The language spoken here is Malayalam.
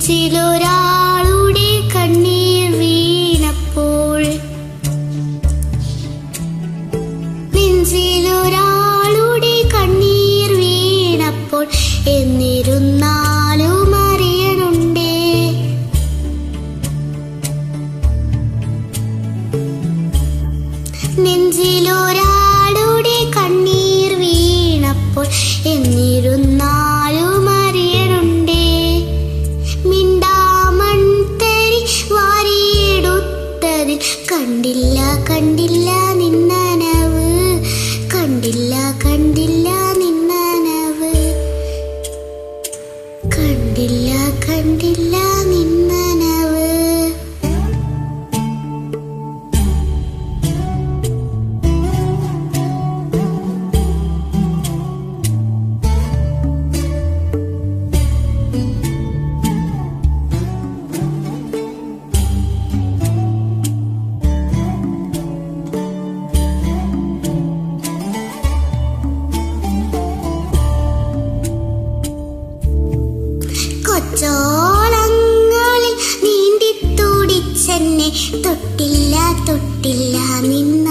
നെഞ്ചിലൊരാളുടെ കണ്ണീർ വീണപ്പോൾ എന്നിരുന്നാലും അറിയണുണ്ടേ നെഞ്ചിലൊരാളുടെ കണ്ണീർ വീണപ്പോൾ എന്നിരുന്നാലും അറിയണുണ്ടേ മിണ്ടാമൺതരി വാരിയെടുത്തതിൽ കണ്ടില്ല കണ്ടില്ല നിന്നനവ് കണ്ടില്ല കണ്ടില്ല നിന്നനവ് കണ്ടില്ല കണ്ടില്ല നിന്നനവ് കൊച്ചോളങ്ങളിൽ നീന്തി തുടിച്ചെന്നെ തൊട്ടില്ല തൊട്ടില്ല നിന്ന